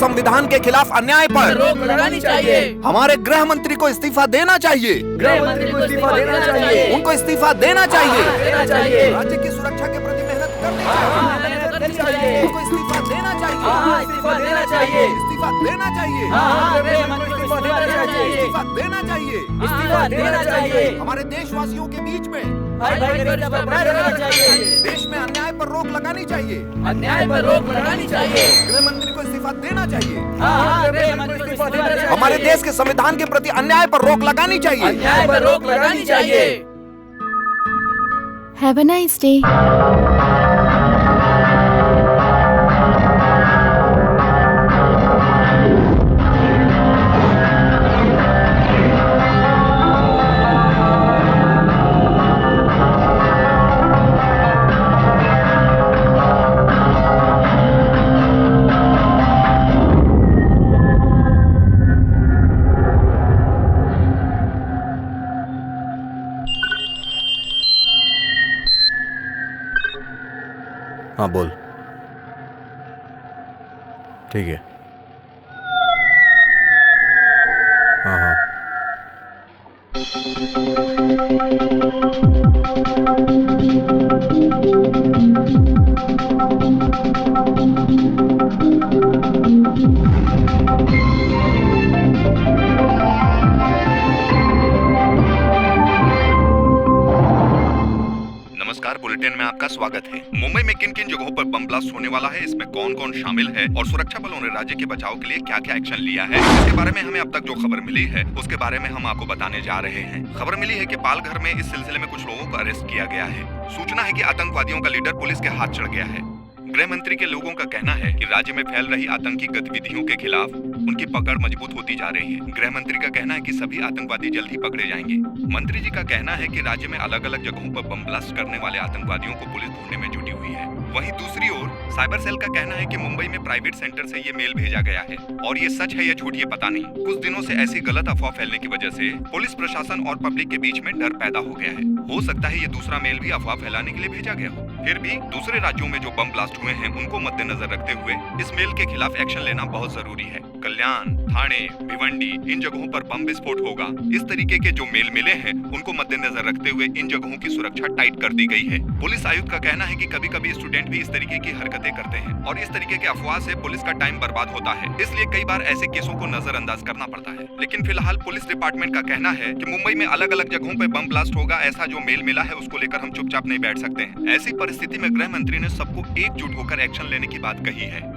संविधान के खिलाफ अन्याय पर रोक लगानी चाहिए। हमारे गृह मंत्री को इस्तीफा देना चाहिए। गृह मंत्री को इस्तीफा देना चाहिए। उनको इस्तीफा देना चाहिए। देना चाहिए। राज्य की सुरक्षा के प्रति मेहनत करनी करनी चाहिए। उनको इस्तीफा देना चाहिए। इस्तीफा देना चाहिए। इस्तीफा देना चाहिए। गृह मंत्री को इस्तीफा देना चाहिए। इस्तीफा देना चाहिए। इस्तीफा देना चाहिए। हमारे देशवासियों के बीच में चाहिए। देश में अन्याय पर रोक लगानी चाहिए। अन्याय पर रोक लगानी चाहिए। गृह मंत्री को इस्तीफा देना चाहिए। गृह मंत्री को इस्तीफा देना चाहिए। हमारे देश के संविधान के प्रति अन्याय पर रोक लगानी चाहिए। अन्याय पर रोक लगानी चाहिए। Have a nice day. हाँ बोल। ठीक है। हाँ हाँ। नमस्कार, बुलेटिन में आपका स्वागत है। मुंबई में किन किन जगहों पर बम ब्लास्ट होने वाला है, इसमें कौन कौन शामिल है और सुरक्षा बलों ने राज्य के बचाव के लिए क्या क्या एक्शन लिया है, इसके बारे में हमें अब तक जो खबर मिली है उसके बारे में हम आपको बताने जा रहे हैं। खबर मिली है कि पालघर में इस सिलसिले में कुछ लोगों को अरेस्ट किया गया है। सूचना है कि आतंकवादियों का लीडर पुलिस के हाथ चढ़ गया है। गृह मंत्री के लोगों का कहना है कि राज्य में फैल रही आतंकी गतिविधियों के खिलाफ उनकी पकड़ मजबूत होती जा रही है। गृह मंत्री का कहना है कि सभी आतंकवादी जल्द ही पकड़े जाएंगे। मंत्री जी का कहना है कि राज्य में अलग अलग जगहों पर बम ब्लास्ट करने वाले आतंकवादियों को पुलिस ढूंढने में जुटी हुई है। वहीं दूसरी ओर साइबर सेल का कहना है कि मुंबई में प्राइवेट सेंटर से ये मेल भेजा गया है और ये सच है या झूठ ये पता नहीं। कुछ दिनों से ऐसी गलत अफवाह फैलने की वजह से पुलिस प्रशासन और पब्लिक के बीच में डर पैदा हो गया है। हो सकता है ये दूसरा मेल भी अफवाह फैलाने के लिए भेजा गया हो। फिर भी दूसरे राज्यों में जो बम ब्लास्ट हुए हैं उनको मद्देनजर रखते हुए इस मेल के खिलाफ एक्शन लेना बहुत जरूरी है। कल्याण, थाने, भिवंडी इन जगहों पर बम विस्फोट होगा। इस तरीके के जो मेल मिले हैं उनको मद्देनजर रखते हुए इन जगहों की सुरक्षा टाइट कर दी गई है। पुलिस आयुक्त का कहना है कि कभी कभी स्टूडेंट भी इस तरीके की हरकतें करते हैं और इस तरीके के अफवाह से पुलिस का टाइम बर्बाद होता है, इसलिए कई बार ऐसे केसों को नजरअंदाज करना पड़ता है। लेकिन फिलहाल पुलिस डिपार्टमेंट का कहना है कि मुंबई में अलग अलग जगहों पर बम ब्लास्ट होगा, ऐसा जो मेल मिला है उसको लेकर हम चुपचाप नहीं बैठ सकते हैं। ऐसी परिस्थिति में गृह मंत्री ने सबको एकजुट होकर एक्शन लेने की बात कही है।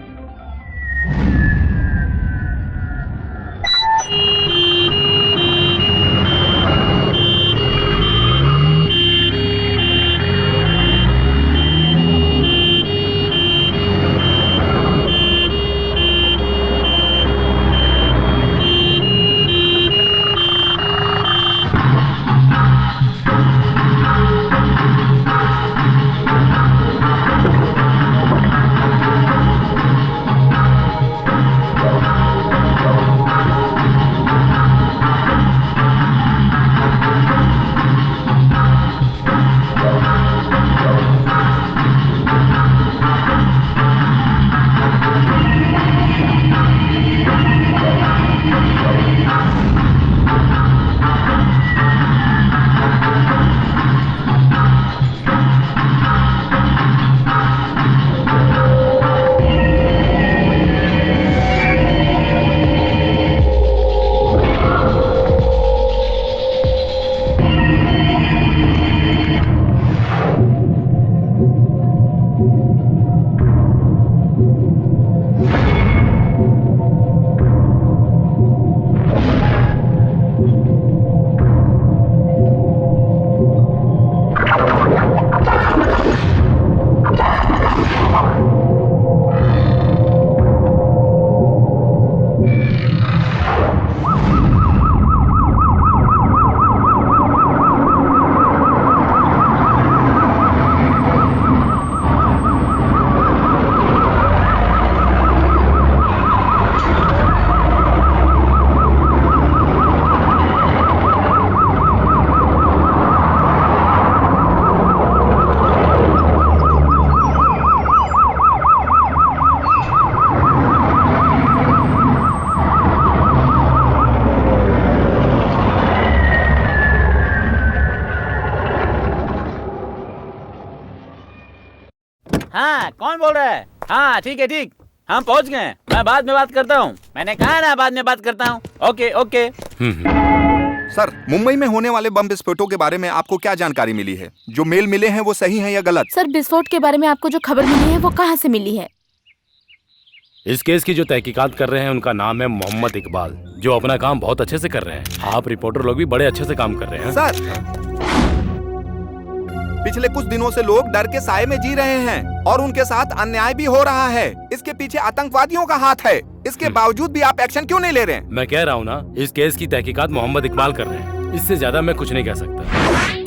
हाँ, कौन बोल रहा है? हाँ, ठीक है, ठीक, हम पहुंच गए। मैं बाद में बात करता हूँ। मैंने कहा ना बाद में बात करता हूँ। Okay okay. सर, मुंबई में होने वाले बम विस्फोटों के बारे में आपको क्या जानकारी मिली है? जो मेल मिले हैं वो सही है या गलत? सर, विस्फोट के बारे में आपको जो खबर मिली है वो कहाँ से मिली है? इस केस की जो तहकीकात कर रहे हैं उनका नाम है मोहम्मद इकबाल, जो अपना काम बहुत अच्छे से कर रहे हैं। आप रिपोर्टर लोग भी बड़े अच्छे से काम कर रहे हैं। सर, पिछले कुछ दिनों से लोग डर के साए में जी रहे हैं और उनके साथ अन्याय भी हो रहा है। इसके पीछे आतंकवादियों का हाथ है। इसके बावजूद भी आप एक्शन क्यों नहीं ले रहे हैं? मैं कह रहा हूँ ना, इस केस की तहकीकात मोहम्मद इकबाल कर रहे हैं। इससे ज्यादा मैं कुछ नहीं कह सकता।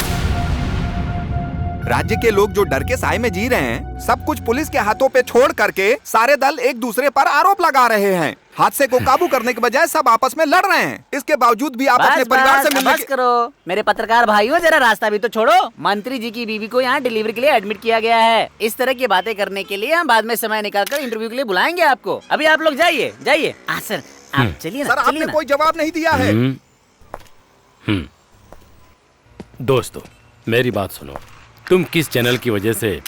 राज्य के लोग जो डर के साए में जी रहे हैं, सब कुछ पुलिस के हाथों पे छोड़ करके सारे दल एक दूसरे पर आरोप लगा रहे हैं। हादसे को काबू करने के बजाय सब आपस में लड़ रहे हैं। इसके बावजूद भी आप अपने परिवार से मिलने बस करो मेरे पत्रकार भाइयों, जरा रास्ता भी तो छोड़ो। मंत्री जी की बीवी को यहाँ डिलीवरी के लिए एडमिट किया गया है। इस तरह की बातें करने के लिए हम बाद में समय निकालकर इंटरव्यू के लिए बुलाएंगे आपको। अभी आप लोग जाइए जाइए। सर आप चलिए सर, ना, आपने कोई जवाब नहीं दिया है। दोस्तों, मेरी बात सुनो। तुम किस चैनल की वजह से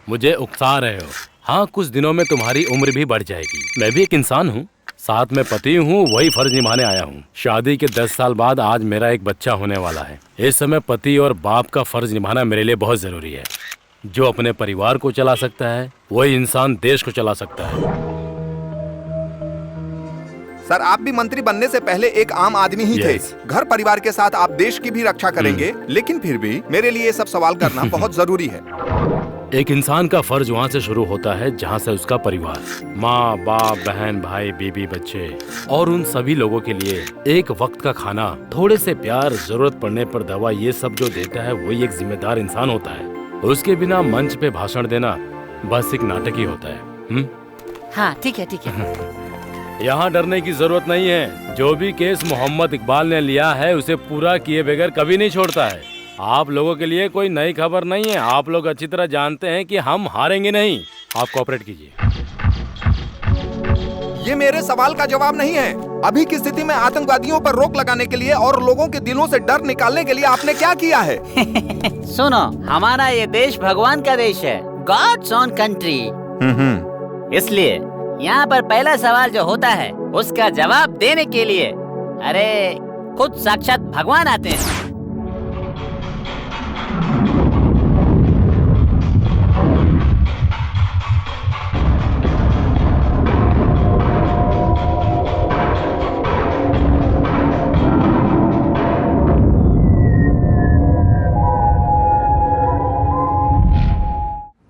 मुझे उकसा रहे हो? हाँ, कुछ दिनों में तुम्हारी उम्र भी बढ़ जाएगी। मैं भी एक इंसान हूँ, साथ में पति हूँ, वही फर्ज निभाने आया हूँ। शादी के 10 साल बाद आज मेरा एक बच्चा होने वाला है। इस समय पति और बाप का फर्ज निभाना मेरे लिए बहुत जरूरी है। जो अपने परिवार को चला सकता है वही इंसान देश को चला सकता है। सर, आप भी मंत्री बनने से पहले एक आम आदमी ही थे। घर परिवार के साथ आप देश की भी रक्षा करेंगे, लेकिन फिर भी मेरे लिए ये सब सवाल करना बहुत जरूरी है। एक इंसान का फर्ज वहाँ से शुरू होता है जहाँ से उसका परिवार, माँ बाप, बहन भाई, बीबी, बच्चे और उन सभी लोगों के लिए एक वक्त का खाना, थोड़े से प्यार, जरूरत पड़ने पर दवा, ये सब जो देता है वही एक जिम्मेदार इंसान होता है। उसके बिना मंच पे भाषण देना बस एक नाटक ही होता है। हाँ ठीक है, ठीक है। यहाँ डरने की जरूरत नहीं है। जो भी केस मोहम्मद इकबाल ने लिया है उसे पूरा किए बगैर कभी नहीं छोड़ता है। आप लोगों के लिए कोई नई खबर नहीं है। आप लोग अच्छी तरह जानते हैं कि हम हारेंगे नहीं। आप कोऑपरेट कीजिए। ये मेरे सवाल का जवाब नहीं है। अभी की स्थिति में आतंकवादियों पर रोक लगाने के लिए और लोगों के दिलों से डर निकालने के लिए आपने क्या किया है? सुनो, हमारा ये देश भगवान का देश है, गॉड्स ओन कंट्री। इसलिए यहाँ पर पहला सवाल जो होता है उसका जवाब देने के लिए अरे खुद साक्षात भगवान आते हैं।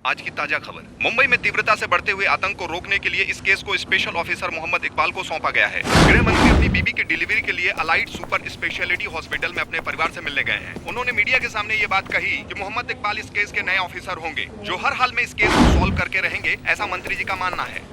आज की ताजा खबर। मुंबई में तीव्रता से बढ़ते हुए आतंक को रोकने के लिए इस केस को स्पेशल ऑफिसर मोहम्मद इकबाल को सौंपा गया है। गृह मंत्री अपनी बीबी की डिलीवरी के लिए अलाइड सुपर स्पेशलिटी हॉस्पिटल में अपने परिवार से मिलने गए हैं। उन्होंने मीडिया के सामने ये बात कही कि मोहम्मद इकबाल इस केस के नए ऑफिसर होंगे, जो हर हाल में इस केस को सॉल्व करके रहेंगे, ऐसा मंत्री जी का मानना है।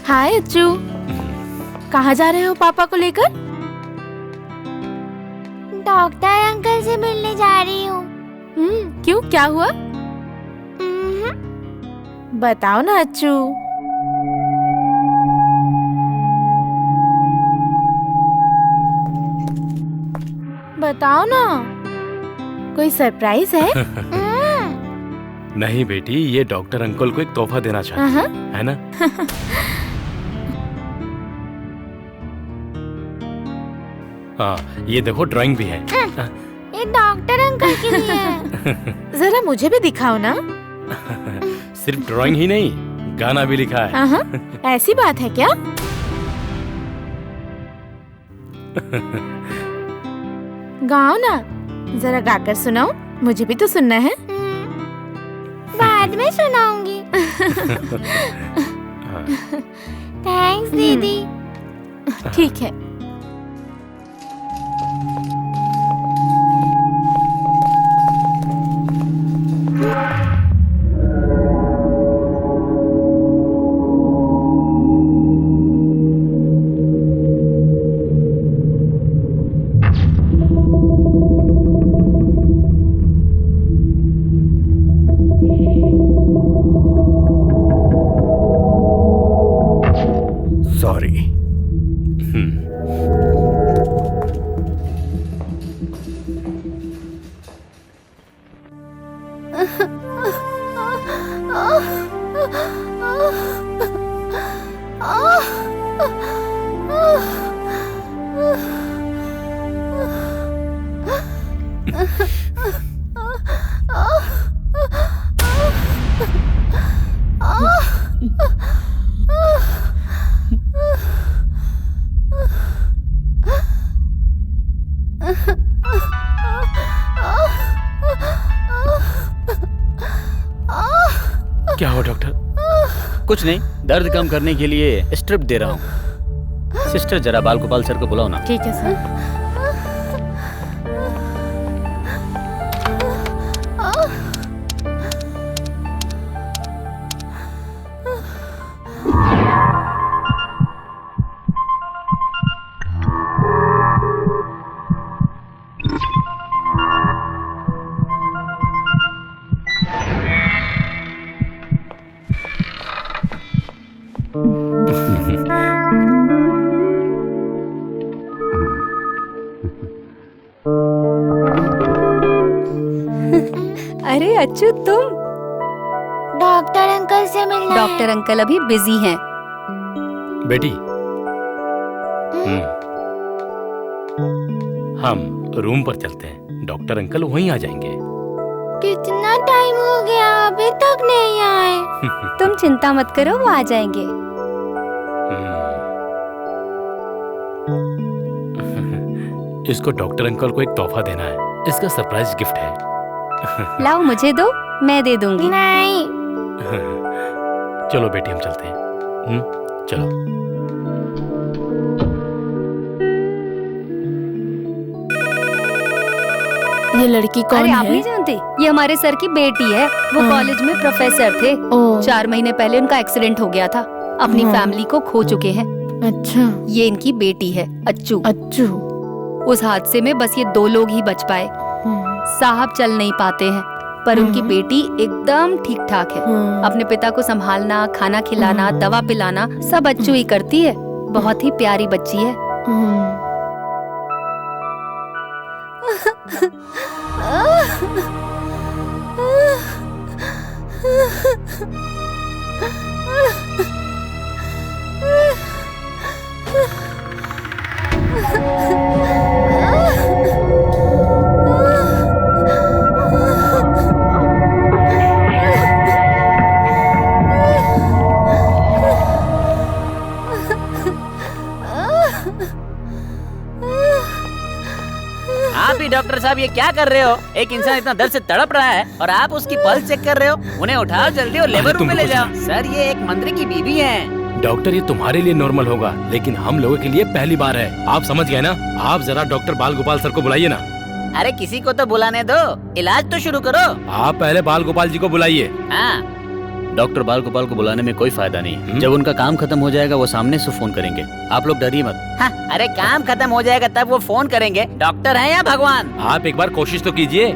हाय अच्चू, कहाँ जा रहे हो पापा को लेकर? डॉक्टर अंकल से मिलने जा रही हूँ। क्यों, क्या हुआ? बताओ ना अच्चू। बताओ ना, कोई सरप्राइज है? नहीं बेटी, ये डॉक्टर अंकल को एक तोहफा देना चाहते हैं, है ना? हाँ, ये देखो ड्राइंग भी है। ये डॉक्टर अंकल के लिए है। जरा मुझे भी दिखाओ ना। सिर्फ ड्राइंग ही नहीं, गाना भी लिखा है। ऐसी बात है क्या? गाओ ना, जरा गाकर सुनाओ, मुझे भी तो सुनना है। बाय बाद में सुनाऊंगी। थैंक्स दीदी। ठीक है। सॉरी। क्या हुआ डॉक्टर? कुछ नहीं, दर्द कम करने के लिए स्ट्रिप दे रहा हूँ। सिस्टर जरा बाल गोपाल सर को बुलाओ ना। ठीक है सर। अरे अच्छू, तुम? डॉक्टर अंकल से मिलना है। डॉक्टर अंकल अभी बिजी हैं। बेटी, हम रूम पर चलते हैं, डॉक्टर अंकल वहीं आ जाएंगे। कितना टाइम हो गया, अभी तक नहीं आए। तुम चिंता मत करो, वो आ जाएंगे। इसको डॉक्टर अंकल को एक तोहफा देना है, इसका सरप्राइज गिफ्ट है। लाओ मुझे दो, मैं दे दूंगी। नहीं। चलो बेटी, हम चलते हैं। चलो। ये लड़की कौन अरे आप है? नहीं जानते, ये हमारे सर की बेटी है। वो कॉलेज में प्रोफेसर थे। ओह, 4 महीने पहले उनका एक्सीडेंट हो गया था। अपनी फैमिली को खो चुके हैं। अच्छा। ये इनकी बेटी है, अच्छू। अच्छू। उस हादसे में बस ये 2 लोग ही बच पाए। साहब चल नहीं पाते हैं, पर उनकी बेटी एकदम ठीक ठाक है। अपने पिता को संभालना, खाना खिलाना, दवा पिलाना सब अच्छू ही करती है। बहुत ही प्यारी बच्ची है। आप ही डॉक्टर साहब ये क्या कर रहे हो? एक इंसान इतना दर्द से तड़प रहा है और आप उसकी पल्स चेक कर रहे हो। उन्हें उठाओ जल्दी और लेबर रूम में ले जाओ। सर ये एक मंत्री की बीवी है। डॉक्टर, ये तुम्हारे लिए नॉर्मल होगा, लेकिन हम लोगों के लिए पहली बार है। आप समझ गए ना? आप जरा डॉक्टर बाल गोपाल सर को बुलाइए ना। अरे किसी को तो बुलाने दो, इलाज तो शुरू करो। आप पहले बाल गोपाल जी को बुलाइए। हाँ, डॉक्टर बाल गोपाल को बुलाने में कोई फायदा नहीं। जब उनका काम खत्म हो जाएगा वो सामने से फोन करेंगे। आप लोग डरिए मत। हाँ, अरे काम खत्म हो जाएगा तब वो फोन करेंगे। डॉक्टर हैं या भगवान? आप एक बार कोशिश तो कीजिए।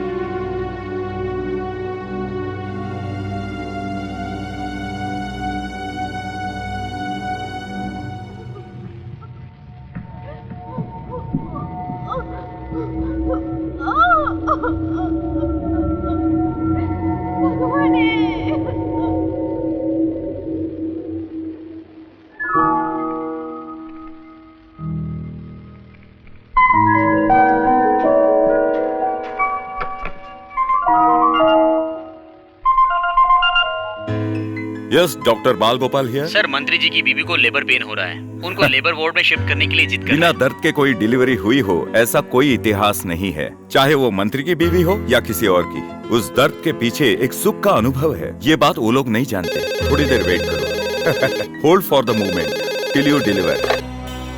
यस, डॉक्टर बाल गोपाल हियर। सर, मंत्री जी की बीवी को लेबर पेन हो रहा है, उनको लेबर वार्ड में शिफ्ट करने के लिए जिद कर बिना दर्द के कोई डिलीवरी हुई हो ऐसा कोई इतिहास नहीं है, चाहे वो मंत्री की बीवी हो या किसी और की। उस दर्द के पीछे एक सुख का अनुभव है, ये बात वो लोग नहीं जानते। थोड़ी देर वेट करो। Hold for the movement till you deliver.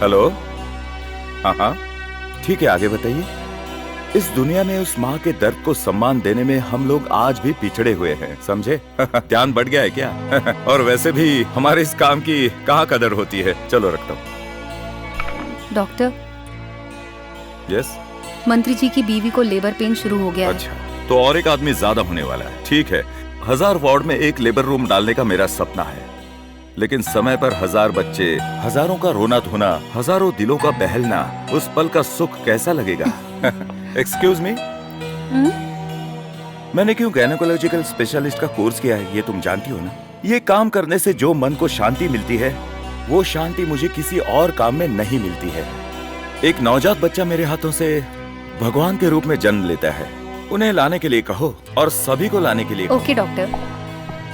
Hello, हाँ, ठीक है, आगे बताइए। इस दुनिया में उस माँ के दर्द को सम्मान देने में हम लोग आज भी पिछड़े हुए हैं, समझे? ध्यान बढ़ गया है क्या? और वैसे भी हमारे इस काम की कहाँ कदर होती है। चलो रखता हूँ। Doctor, yes. मंत्री जी की बीवी को लेबर पेन शुरू हो गया है। अच्छा, तो और एक आदमी ज्यादा होने वाला है। ठीक है, 1000 वार्ड में एक लेबर रूम डालने का मेरा सपना है, लेकिन समय पर 1000 बच्चे, हजारों का रोना धोना, हजारों दिलों का बहलना, उस पल का सुख कैसा लगेगा? एक्सक्यूज मी, मैंने क्यों गायनेकोलॉजिकल स्पेशलिस्ट का कोर्स किया है ये तुम जानती हो ना? ये काम करने से जो मन को शांति मिलती है, वो शांति मुझे किसी और काम में नहीं मिलती है। एक नवजात बच्चा मेरे हाथों से भगवान के रूप में जन्म लेता है। उन्हें लाने के लिए कहो और सभी को लाने के लिए कहो। Okay doctor.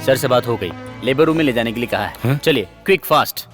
सर से बात हो गई, लेबर रूम में ले जाने के लिए कहा है। चलिए, क्विक फास्ट।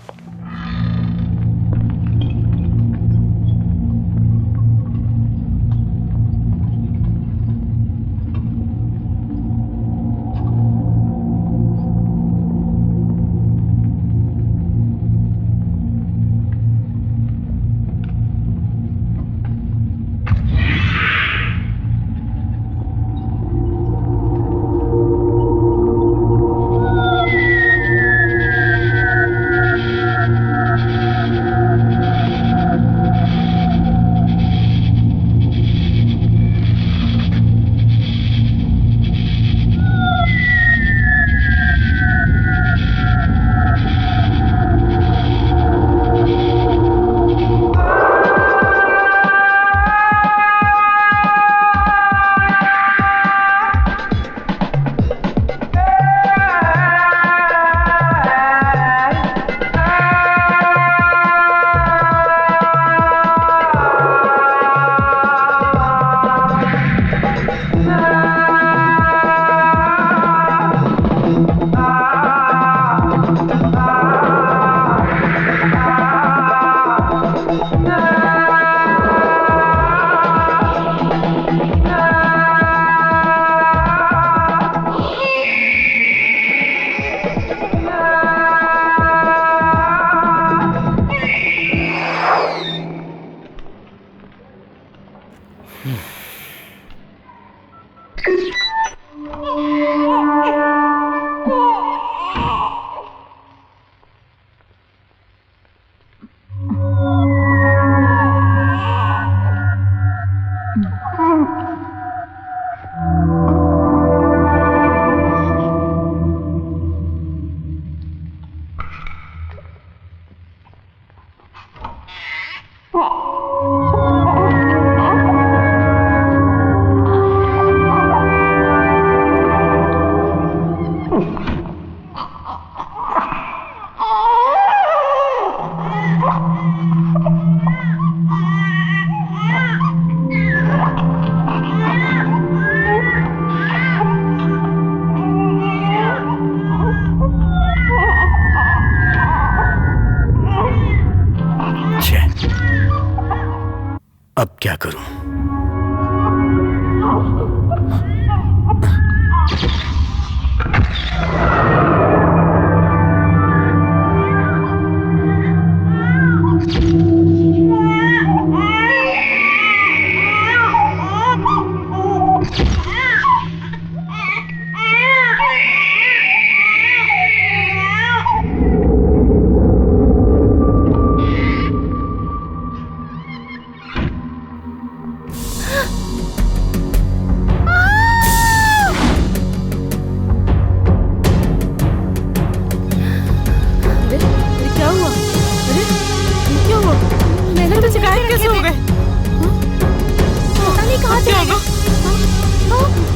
अब क्या करूं?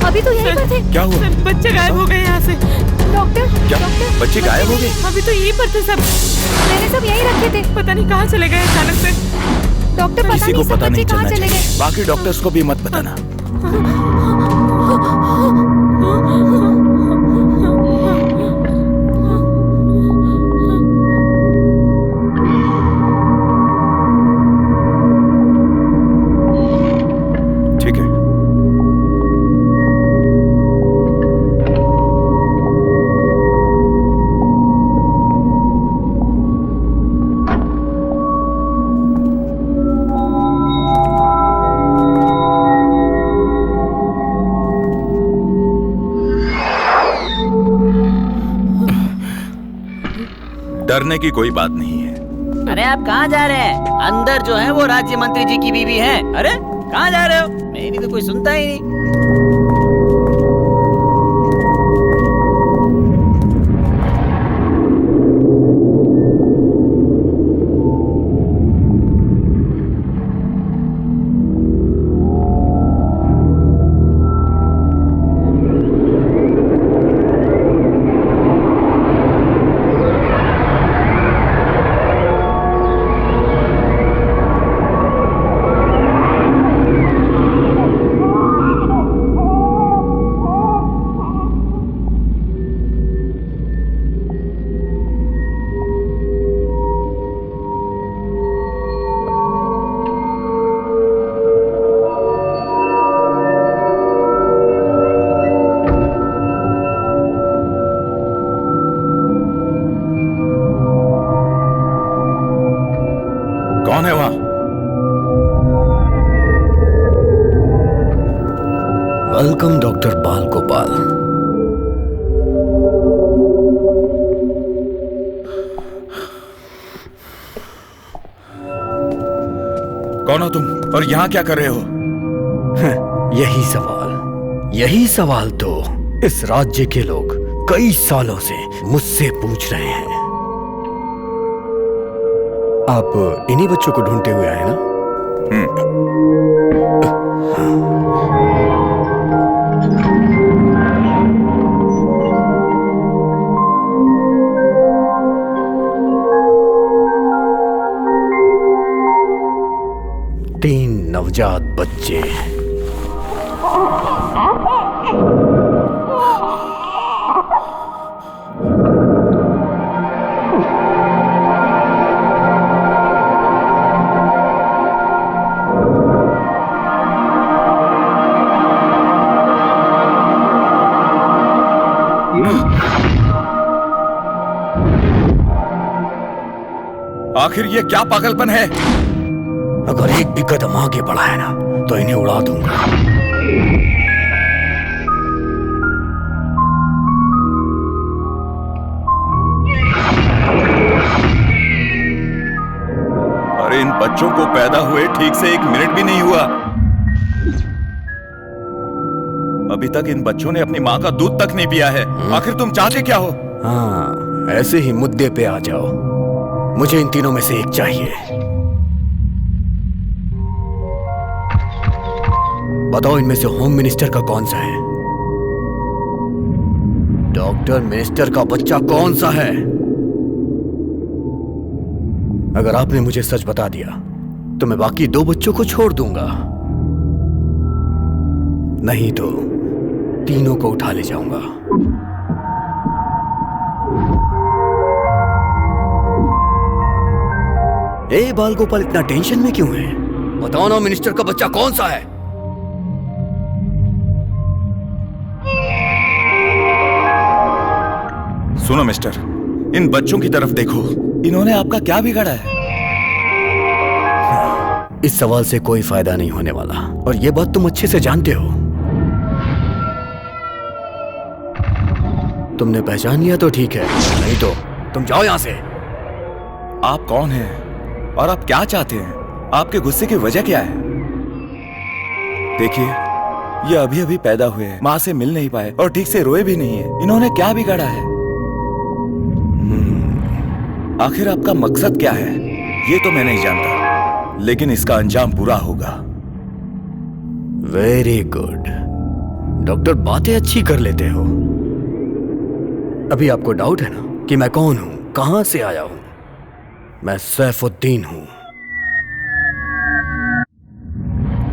अभी तो यहीं पर थे। क्या हुआ? बच्चे गायब हो गए यहाँ से। डॉक्टर, क्या डॉक्टर, बच्चे गायब हो गए? अभी तो यहीं पर थे सब। मैंने सब यहीं रखे थे। पता नहीं कहाँ चले गए अचानक से। डॉक्टर, पता किसी नहीं को सब पता बच्चे नहीं कहाँ चलना चले चाहिए। गए। बाकी डॉक्टर्स को भी मत बताना। डरने की कोई बात नहीं है। अरे आप कहाँ जा रहे हैं? अंदर जो है वो राज्य मंत्री जी की बीवी है। अरे कहाँ जा रहे हो? मेरी तो कोई सुनता ही नहीं। कौन है वहां? वेलकम डॉक्टर बाल गोपाल। कौन हो तुम और यहाँ क्या कर रहे हो? यही सवाल तो इस राज्य के लोग कई सालों से मुझसे पूछ रहे हैं। आप इन्हीं बच्चों को ढूंढते हुए आए ना? तीन नवजात बच्चे। आखिर ये क्या पागलपन है? अगर एक भी कदम आगे बढ़ा है ना तो इन्हें उड़ा दूंगा। अरे इन बच्चों को पैदा हुए ठीक से 1 मिनट भी नहीं हुआ। अभी तक इन बच्चों ने अपनी माँ का दूध तक नहीं पिया है। आखिर तुम चाहते क्या हो? हाँ, ऐसे ही मुद्दे पे आ जाओ। मुझे इन तीनों में से एक चाहिए। बताओ इनमें से होम मिनिस्टर का कौन सा है? डॉक्टर मिनिस्टर का बच्चा कौन सा है? अगर आपने मुझे सच बता दिया तो मैं बाकी 2 बच्चों को छोड़ दूंगा, नहीं तो तीनों को उठा ले जाऊंगा। ए बाल गोपाल, इतना टेंशन में क्यों है? बताओ ना, मिनिस्टर का बच्चा कौन सा है? सुनो मिस्टर, इन बच्चों की तरफ देखो। इन्होंने आपका क्या बिगाड़ा है? इस सवाल से कोई फायदा नहीं होने वाला, और ये बात तुम अच्छे से जानते हो। तुमने पहचान लिया तो ठीक है, नहीं तो तुम जाओ यहां से। आप कौन हैं और आप क्या चाहते हैं? आपके गुस्से की वजह क्या है? देखिए, ये अभी अभी पैदा हुए हैं, माँ से मिल नहीं पाए और ठीक से रोए भी नहीं है। इन्होंने क्या बिगाड़ा है? आखिर आपका मकसद क्या है ये तो मैं नहीं जानता, लेकिन इसका अंजाम बुरा होगा। वेरी गुड डॉक्टर, बातें अच्छी कर लेते हो। अभी आपको डाउट है ना कि मैं कौन हूं, कहां से आया हूं? मैं सैफुद्दीन हूं,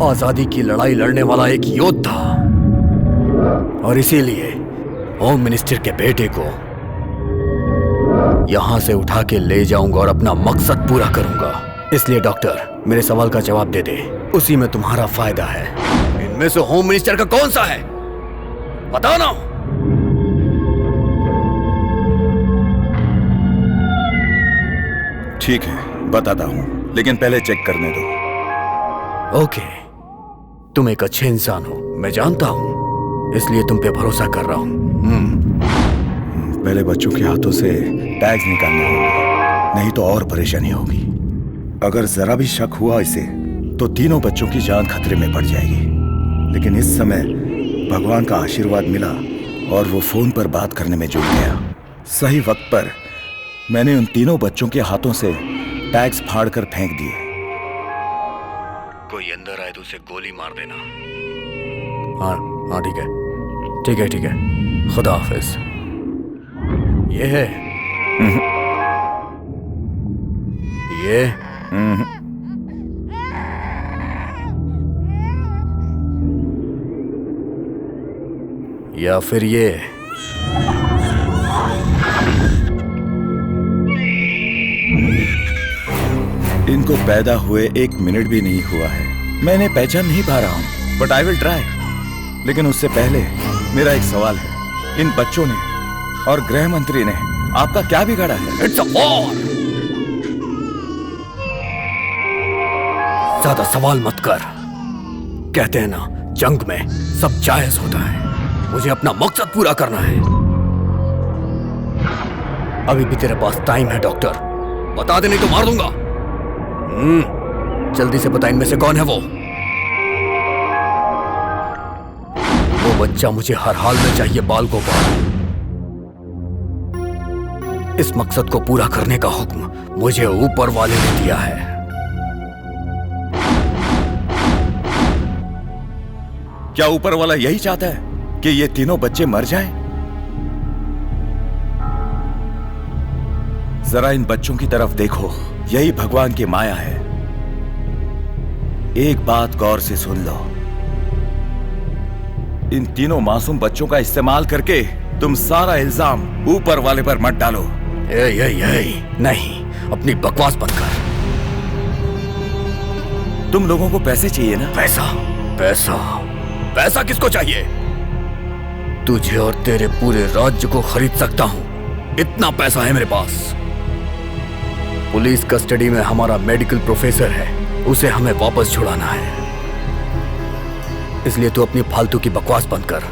आजादी की लड़ाई लड़ने वाला एक योद्धा, और इसीलिए होम मिनिस्टर के बेटे को यहां से उठा के ले जाऊंगा और अपना मकसद पूरा करूंगा। इसलिए डॉक्टर, मेरे सवाल का जवाब दे दे, उसी में तुम्हारा फायदा है। इनमें से होम मिनिस्टर का कौन सा है? बताओ ना। ठीक है, बताता हूं, लेकिन पहले चेक करने दो। ओके, तुम एक अच्छे इंसान हो, मैं जानता हूं, इसलिए तुम पे भरोसा कर रहा हूं। पहले बच्चों के हाथों से टैग्स निकालने होंगे। नहीं तो और परेशानी होगी। अगर जरा भी शक हुआ इसे तो तीनों बच्चों की जान खतरे में पड़ जाएगी। लेकिन इस समय भगवान का आशीर्वाद मिला और वो फोन पर बात करने में जुट गया। सही वक्त पर मैंने उन तीनों बच्चों के हाथों से टैग्स फाड़कर फेंक दिए। कोई अंदर आए तो उसे गोली मार देना। हाँ हाँ ठीक है ठीक है ठीक है, खुदा हाफिज। ये है ये या फिर ये इनको पैदा हुए 1 मिनट भी नहीं हुआ है। मैं इन्हें पहचान नहीं पा रहा हूं, बट आई विल ट्राई। लेकिन उससे पहले मेरा एक सवाल है, इन बच्चों ने और गृह मंत्री ने आपका क्या बिगाड़ा है? It's a war. ज्यादा सवाल मत कर। कहते हैं ना, जंग में सब जायज होता है। मुझे अपना मकसद पूरा करना है। अभी भी तेरे पास टाइम है डॉक्टर, बता दे नहीं तो मार दूंगा। जल्दी से बता इनमें से कौन है वो बच्चा मुझे हर हाल में चाहिए। बाल को इस मकसद को पूरा करने का हुक्म मुझे ऊपर वाले ने दिया है। क्या ऊपर वाला यही चाहता है कि ये तीनों बच्चे मर जाएं? जरा इन बच्चों की तरफ देखो, यही भगवान की माया है। एक बात गौर से सुन लो, इन तीनों मासूम बच्चों का इस्तेमाल करके तुम सारा इल्जाम ऊपर वाले पर मत डालो। नहीं, अपनी बकवास बंद कर। तुम लोगों को पैसे चाहिए ना? पैसा किसको चाहिए? तुझे और तेरे पूरे राज्य को खरीद सकता हूं, इतना पैसा है मेरे पास। पुलिस कस्टडी में हमारा मेडिकल प्रोफेसर है, उसे हमें वापस छुड़ाना है। इसलिए तू अपनी फालतू की बकवास बंद कर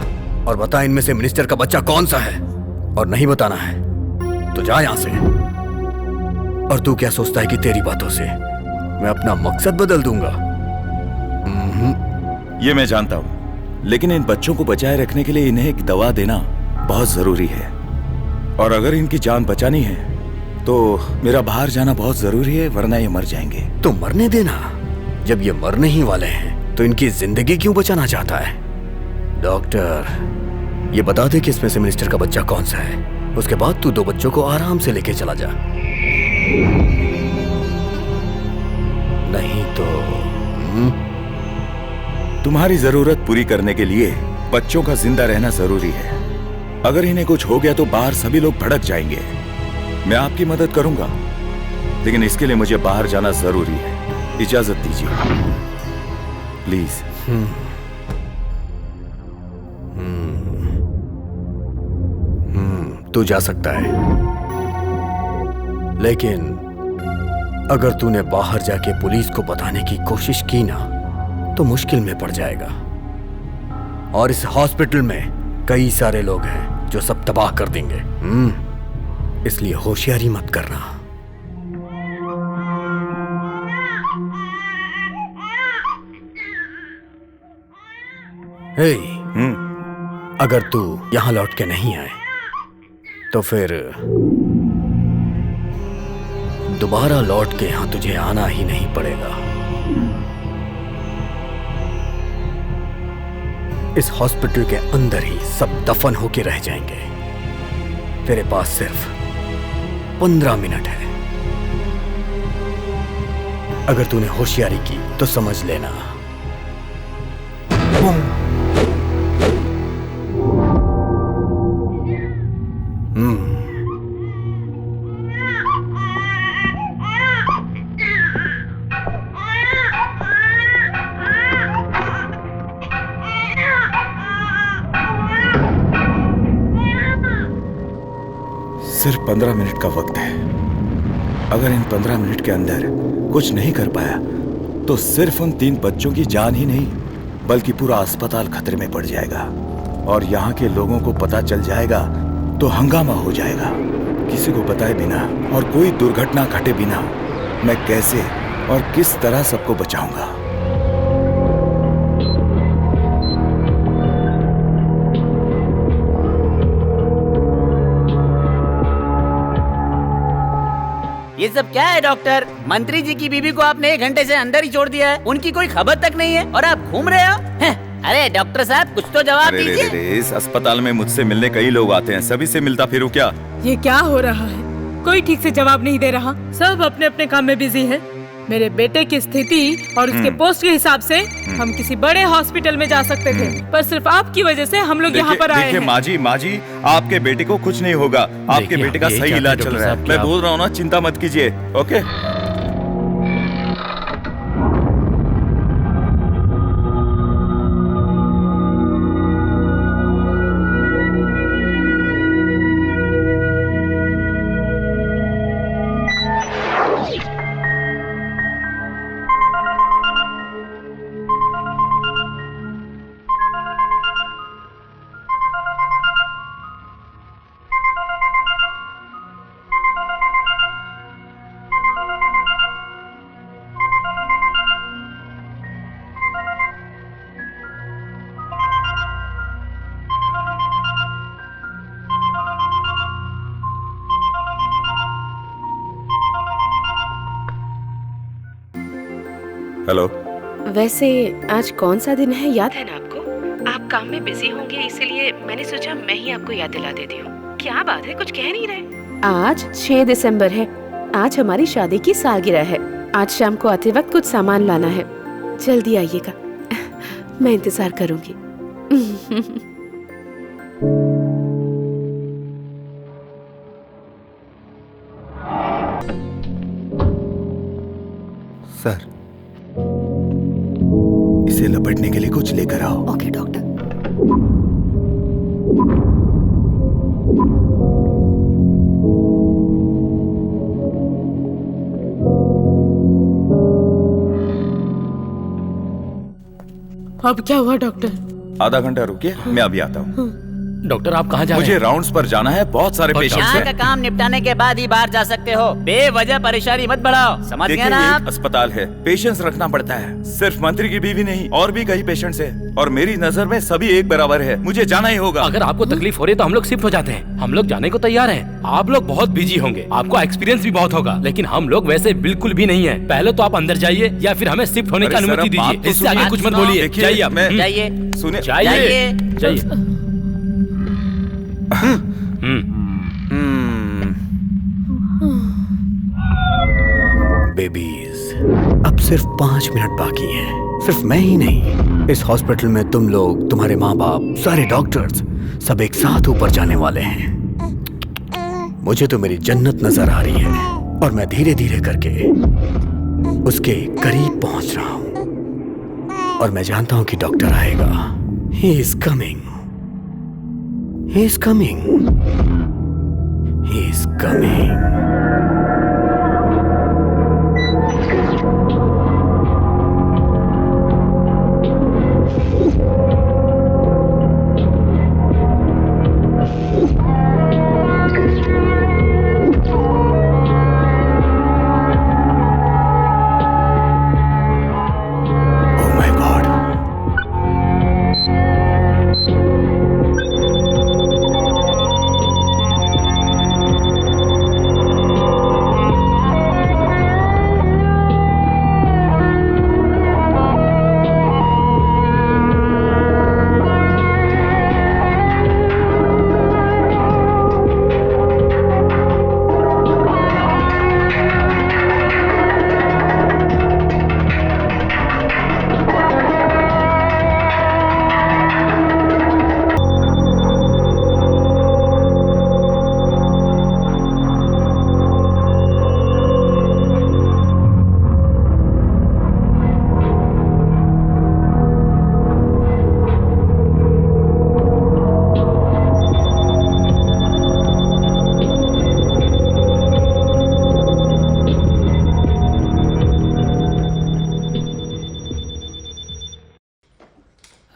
और बता इनमें से मिनिस्टर का बच्चा कौन सा है। और नहीं बताना है तो जा यहां से। और तू क्या सोचता है कि तेरी बातों से मैं अपना मकसद बदल दूंगा? ये मैं जानता हूं, लेकिन इन बच्चों को बचाए रखने के लिए इन्हें एक दवा देना बहुत जरूरी है। और अगर इनकी जान बचानी है तो मेरा बाहर जाना बहुत जरूरी है, वरना ये मर जाएंगे। तो मरने देना। जब ये मरने ही वाले हैं तो इनकी जिंदगी क्यों बचाना चाहता है? डॉक्टर, ये बता दे कि इसमें से मिनिस्टर का बच्चा कौन सा है। उसके बाद तू 2 बच्चों को आराम से लेके चला जा। नहीं तो तुम्हारी जरूरत पूरी करने के लिए बच्चों का जिंदा रहना जरूरी है। अगर इन्हें कुछ हो गया तो बाहर सभी लोग भड़क जाएंगे। मैं आपकी मदद करूंगा, लेकिन इसके लिए मुझे बाहर जाना जरूरी है। इजाजत दीजिए प्लीज। तू जा सकता है, लेकिन अगर तूने बाहर जाके पुलिस को बताने की कोशिश की ना तो मुश्किल में पड़ जाएगा। और इस हॉस्पिटल में कई सारे लोग हैं जो सब तबाह कर देंगे। इसलिए होशियारी मत करना। हे, अगर तू यहां लौट के नहीं आए तो फिर दोबारा लौट के यहां तुझे आना ही नहीं पड़ेगा। इस हॉस्पिटल के अंदर ही सब दफन होके रह जाएंगे। तेरे पास सिर्फ 15 मिनट है। अगर तूने होशियारी की तो समझ लेना। सिर्फ 15 मिनट का वक्त है। अगर इन 15 मिनट के अंदर कुछ नहीं कर पाया तो सिर्फ उन 3 बच्चों की जान ही नहीं बल्कि पूरा अस्पताल खतरे में पड़ जाएगा। और यहाँ के लोगों को पता चल जाएगा तो हंगामा हो जाएगा। किसी को बताए बिना और कोई दुर्घटना घटे बिना मैं कैसे और किस तरह सबको बचाऊंगा? ये सब क्या है डॉक्टर? मंत्री जी की बीवी को आपने 1 घंटे से अंदर ही छोड़ दिया है, उनकी कोई खबर तक नहीं है और आप घूम रहे हो? अरे डॉक्टर साहब कुछ तो जवाब दीजिए। इस अस्पताल में मुझसे मिलने कई लोग आते हैं, सभी से मिलता फिरूं क्या? ये क्या हो रहा है? कोई ठीक से जवाब नहीं दे रहा, सब अपने अपने काम में बिजी है। मेरे बेटे की स्थिति और उसके पोस्ट के हिसाब से हम किसी बड़े हॉस्पिटल में जा सकते थे, पर सिर्फ आपकी वजह से हम लोग यहाँ पर आए हैं। माँ जी आपके बेटे को कुछ नहीं होगा, आपके बेटे का सही इलाज चल रहा है। मैं बोल रहा हूँ ना, चिंता मत कीजिए। Okay hello. वैसे आज कौन सा दिन है याद है ना आपको? आप काम में बिजी होंगे, इसीलिए मैंने सोचा मैं ही आपको याद दिला देती हूँ। क्या बात है, कुछ कह नहीं रहे? आज 6 दिसंबर है, आज हमारी शादी की सालगिरह है। आज शाम को आते वक्त कुछ सामान लाना है, जल्दी आइएगा। मैं इंतजार करूंगी। सर, इसे लपेटने के लिए कुछ लेकर आओ। Okay doctor. अब क्या हुआ डॉक्टर? आधा घंटा रुकिए, मैं अभी आता हूँ। डॉक्टर आप कहाँ जा रहे हैं? मुझे राउंड्स पर जाना है, बहुत सारे पेशेंट्स यहाँ हैं। का काम निपटाने के बाद ही बाहर जा सकते हो, बेवजह परेशानी मत बढ़ाओ, समझ गए देखिए ना ये आप? एक अस्पताल है, पेशेंस रखना पड़ता है। सिर्फ मंत्री की बीवी नहीं, और भी कई पेशेंट्स हैं, और मेरी नजर में सभी एक बराबर है। मुझे जाना ही होगा। अगर आपको तकलीफ हो रही है तो हम लोग शिफ्ट हो जाते हैं। हम लोग जाने को तैयार हैं। आप लोग बहुत बिजी होंगे, आपको एक्सपीरियंस भी बहुत होगा, लेकिन हम लोग वैसे बिल्कुल भी नहीं है। पहले तो आप अंदर जाइए या फिर हमें शिफ्ट होने की अरे सर, अनुमति अब बात दीजिए। तो इससे आगे सुनिए। कुछ मत बोलिए। देखिए, जाइए आप। मैं- जाइए सुनिए, जाइए जाइए। बेबीज, अब सिर्फ 5 मिनट बाकी हैं। सिर्फ मैं ही नहीं, इस हॉस्पिटल में तुम लोग, तुम्हारे माँ बाप, सारे डॉक्टर्स सब एक साथ ऊपर जाने वाले हैं। मुझे तो मेरी जन्नत नजर आ रही है और मैं धीरे धीरे करके उसके करीब पहुंच रहा हूं। और मैं जानता हूं कि डॉक्टर आएगा। He is coming, he is coming, he is coming.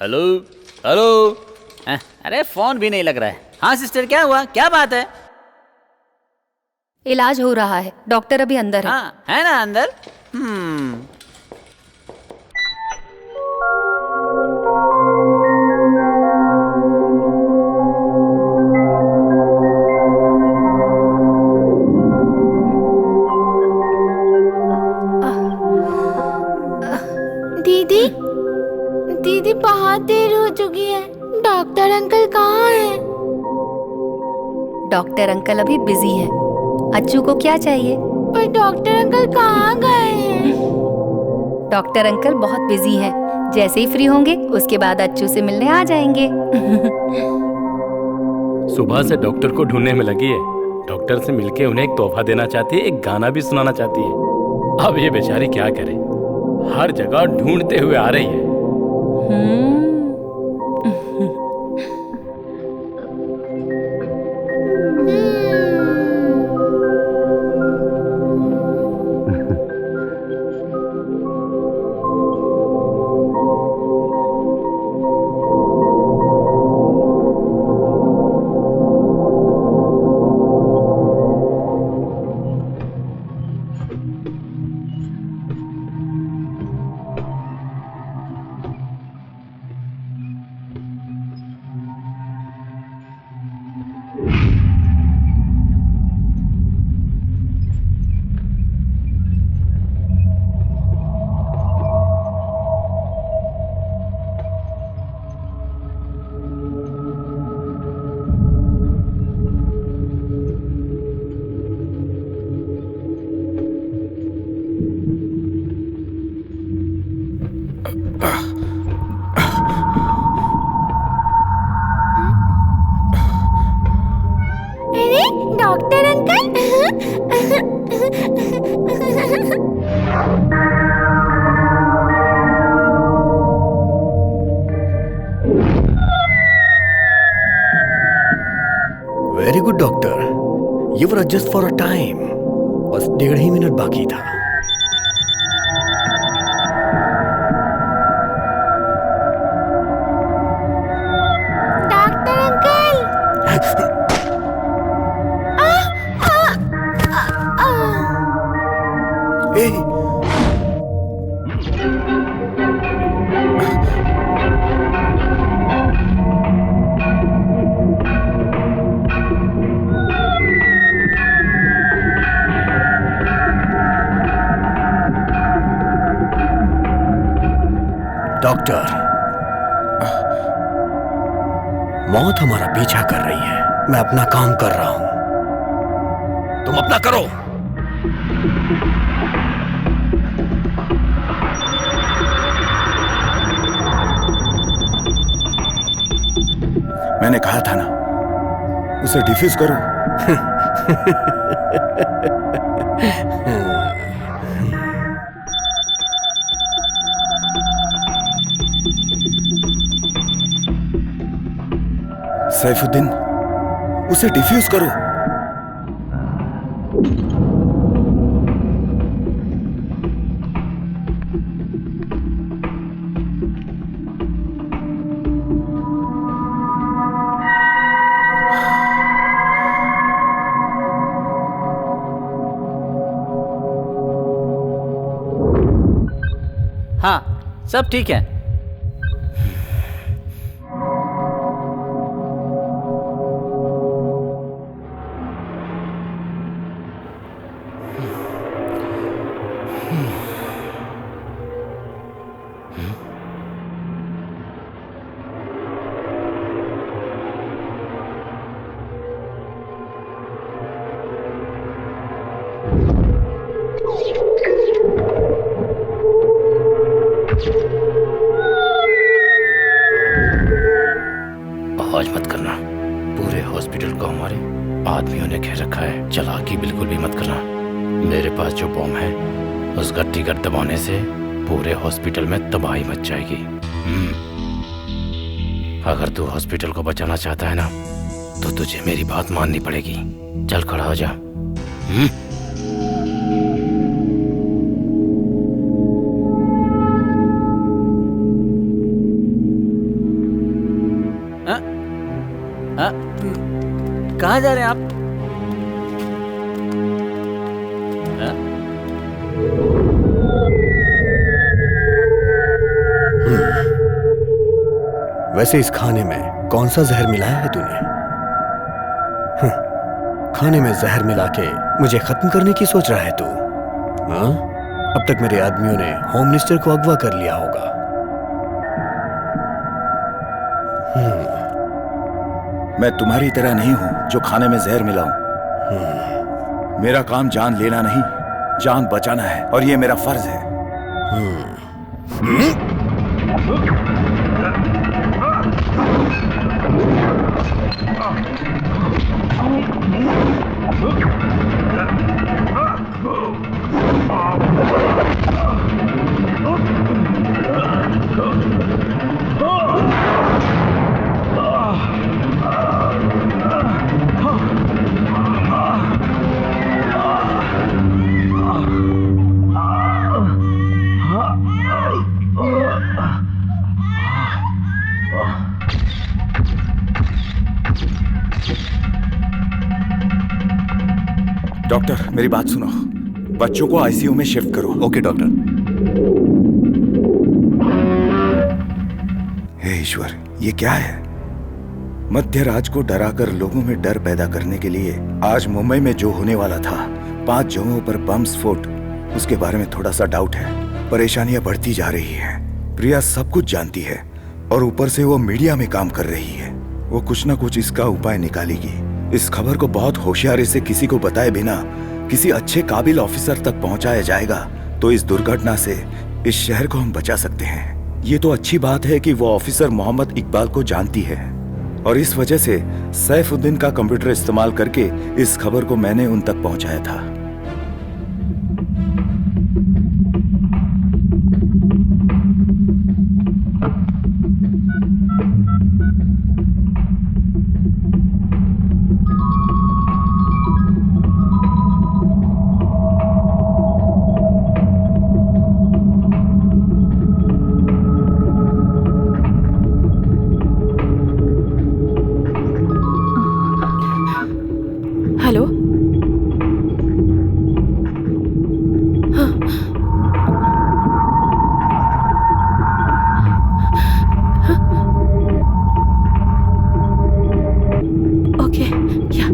Hello hello. अरे फोन भी नहीं लग रहा है। हाँ सिस्टर, क्या हुआ, क्या बात है? इलाज हो रहा है, डॉक्टर अभी अंदर है। हाँ है ना अंदर। दीदी दीदी बहुत देर हो चुकी है, डॉक्टर अंकल कहाँ हैं? डॉक्टर अंकल अभी बिजी हैं। अच्छू को क्या चाहिए? पर डॉक्टर अंकल कहाँ गए हैं? डॉक्टर अंकल बहुत बिजी हैं। जैसे ही फ्री होंगे उसके बाद अच्छू से मिलने आ जाएंगे। सुबह से डॉक्टर को ढूंढने में लगी है। डॉक्टर से मिलके उन्हें एक तोहफा देना चाहती है, एक गाना भी सुनाना चाहती है। अब ये बेचारी क्या करे, हर जगह ढूंढते हुए आ रही है। अरे doctor uncle. Very good doctor, you were just for a time. बस 1.5 ही मिनट बाकी था। Doctor uncle. ए, डॉक्टर, मौत हमारा पीछा कर रही है। मैं अपना काम कर रहा हूं, तुम अपना करो। मैंने कहा था ना, उसे डिफ्यूज करो। सैफुद्दीन, उसे डिफ्यूज करो। हाँ सब ठीक है। आवाज मत करना। पूरे हॉस्पिटल को हमारे आदमियों ने घेर रखा है। चालाकी बिल्कुल भी मत करना। मेरे पास जो बॉम्ब है उसका ट्रिगर दबाने से पूरे हॉस्पिटल में तबाही मच जाएगी। अगर तू हॉस्पिटल को बचाना चाहता है ना तो तुझे मेरी बात माननी पड़ेगी। चल खड़ा हो जा। कहाँ जा रहे हैं आप? वैसे इस खाने में कौन सा जहर मिलाया है तूने? खाने में जहर मिला के मुझे खत्म करने की सोच रहा है तू? हाँ? अब तक मेरे आदमियों ने होम मिनिस्टर को अगवा कर लिया होगा। मैं तुम्हारी तरह नहीं हूं जो खाने में जहर मिलाऊं। मेरा काम जान लेना नहीं, जान बचाना है, और ये मेरा फर्ज है। डॉक्टर, मेरी बात सुनो। बच्चों को आईसीयू में शिफ्ट करो। Okay doctor. हे ईश्वर, ये क्या है? मध्य रात को डराकर लोगों में डर पैदा करने के लिए आज मुंबई में जो होने वाला था, 5 जगहों पर बम स्फोट, उसके बारे में थोड़ा सा डाउट है। परेशानियां बढ़ती जा रही हैं। प्रिया सब कुछ जानती है और ऊपर से वो मीडिया में काम कर रही है। वो कुछ ना कुछ इसका उपाय निकालेगी। इस खबर को बहुत होशियारी से किसी को बताए बिना किसी अच्छे काबिल ऑफिसर तक पहुंचाया जाएगा तो इस दुर्घटना से इस शहर को हम बचा सकते हैं। ये तो अच्छी बात है कि वो ऑफिसर मोहम्मद इकबाल को जानती है और इस वजह से सैफुद्दीन का कंप्यूटर इस्तेमाल करके इस खबर को मैंने उन तक पहुंचाया था। हेलो। हाँ। हाँ। ओके, क्या?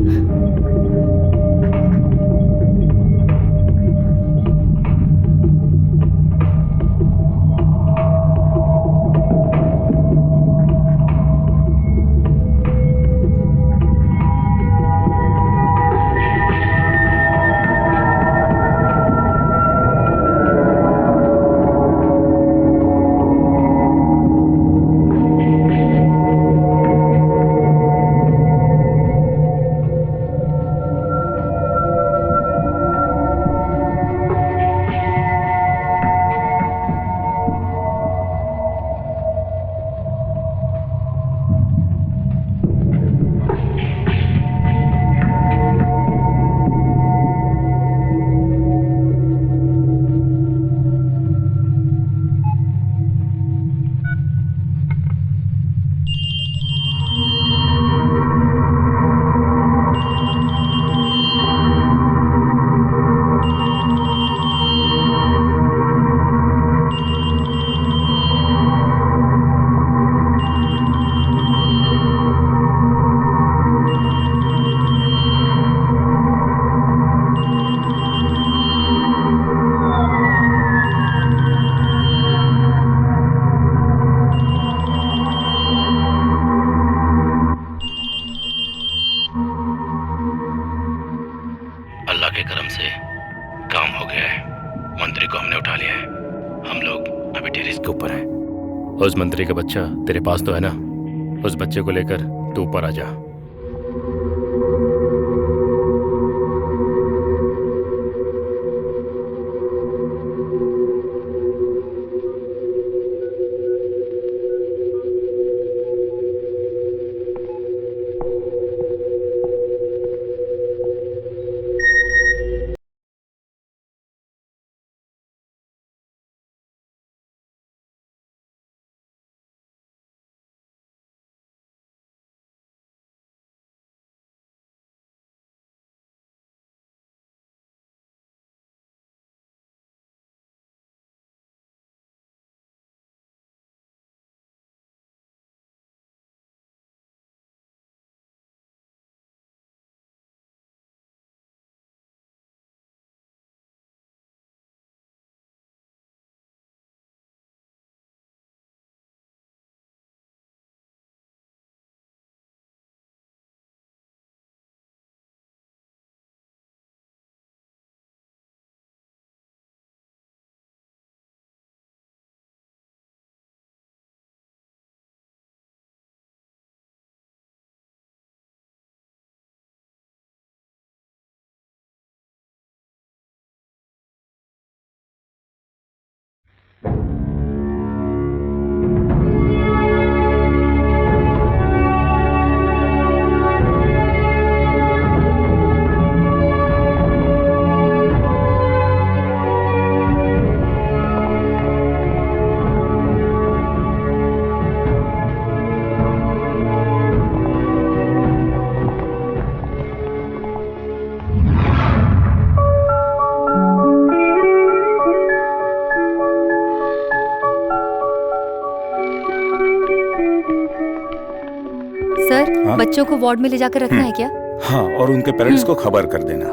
अल्लाह के करम से काम हो गया है। मंत्री को हमने उठा लिया है। हम लोग अभी टेरिस के ऊपर हैं। उस मंत्री का बच्चा तेरे पास तो है ना? उस बच्चे को लेकर तू ऊपर आ जा। बच्चों को वार्ड में ले जाकर रखना है क्या? हाँ, और उनके पेरेंट्स को खबर कर देना।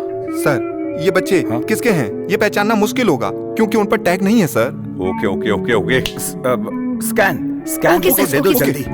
सर, ये बच्चे किसके हैं ये पहचानना मुश्किल होगा क्योंकि उन पर टैग नहीं है sir. Okay okay okay okay. Scan दे दो जल्दी।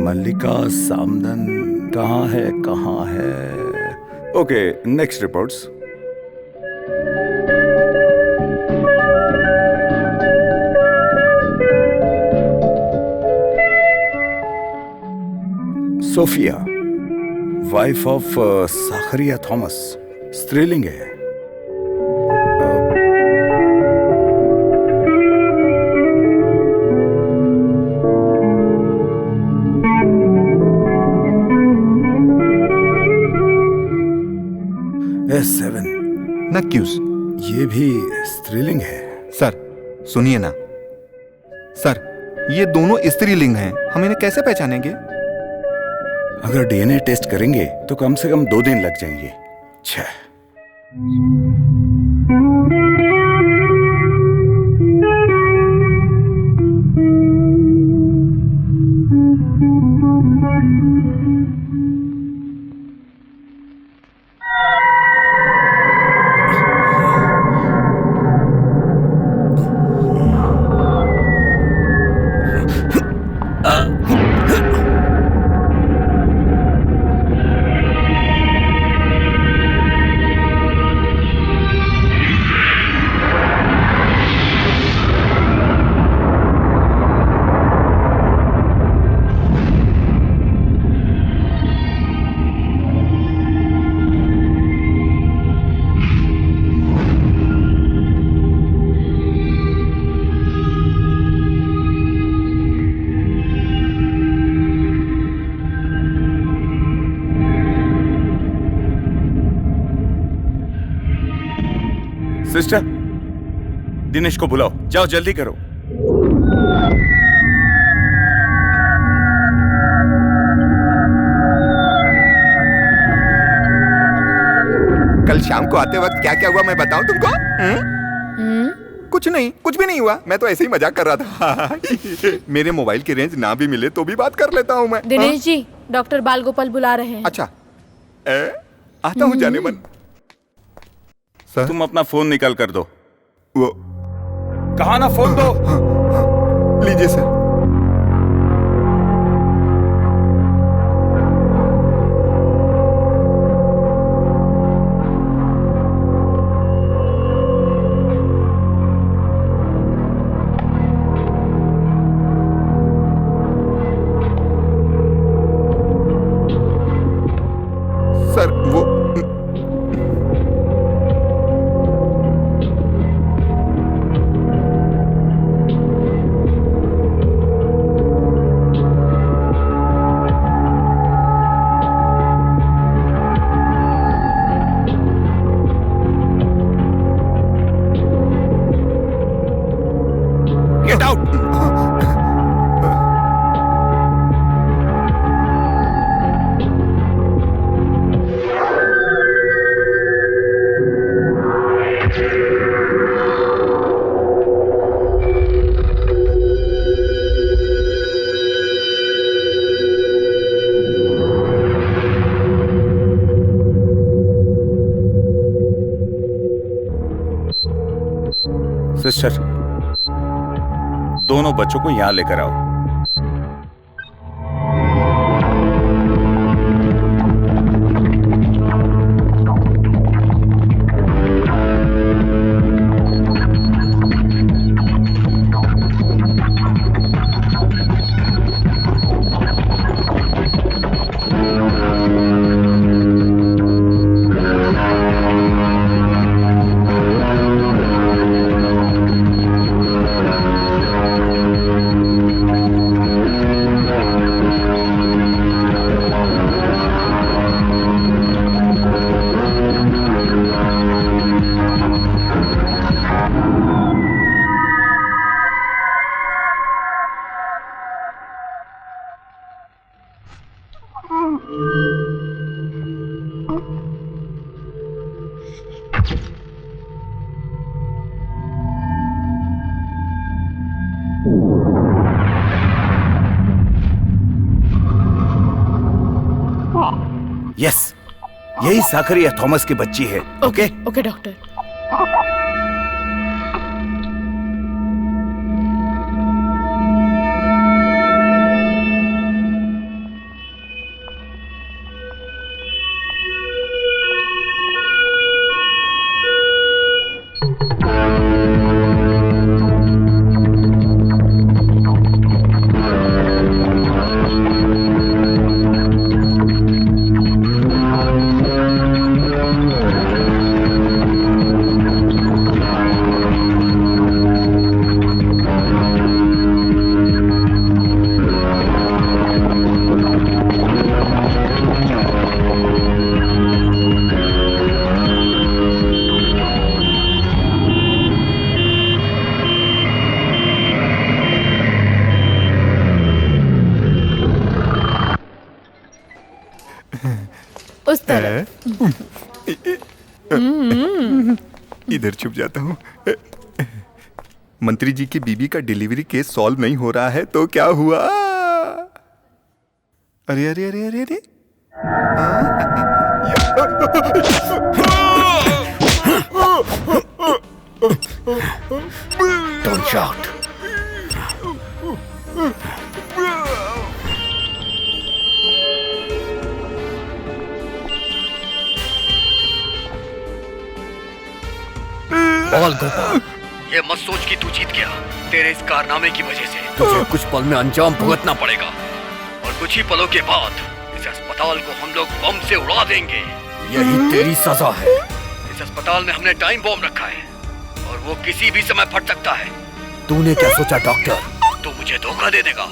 मल्लिका सामदन कहाँ है? Okay, next reports. Sophia, wife of Zacharia Thomas, स्त्रीलिंग है। S7 नक्यूस, ये भी स्त्रीलिंग है। सर सुनिए ना सर, ये दोनों स्त्रीलिंग हैं, हम इन्हें कैसे पहचानेंगे? अगर DNA टेस्ट करेंगे तो कम से कम 2 दिन लग जाएंगे। सिस्टर, दिनेश को बुलाओ, जाओ जल्दी करो। कल शाम को आते वक्त क्या क्या हुआ मैं बताऊं तुमको? कुछ नहीं, कुछ भी नहीं हुआ, मैं तो ऐसे ही मजाक कर रहा था। मेरे मोबाइल की रेंज ना भी मिले तो भी बात कर लेता हूँ मैं। दिनेश जी, डॉक्टर बाल गोपाल बुला रहे हैं। अच्छा, आता हूँ जाने मन। सर, तुम अपना फोन निकाल कर दो। वो कहा ना, फोन दो। लीजिए सर। सर वो गेट आउट। सिस्टर, दोनों बच्चों को यहां लेकर आओ। यही साकरिया थॉमस की बच्ची है। Okay okay doctor. उस तरफ। इधर छुप जाता हूँ। मंत्री जी की बीबी का डिलीवरी केस सॉल्व नहीं हो रहा है तो क्या हुआ? अरे अरे अरे अरे अरे Don't shout. बोल गोपाल, ये मत सोच कि तू जीत गया। तेरे इस कारनामे की वजह से तुझे कुछ पल में अंजाम भुगतना पड़ेगा और कुछ ही पलों के बाद इस अस्पताल को हम लोग बम से उड़ा देंगे। यही तेरी सजा है। इस अस्पताल में हमने टाइम बॉम्ब रखा है और वो किसी भी समय फट सकता है। तूने क्या सोचा डॉक्टर? तू मुझे धोखा दे देगा?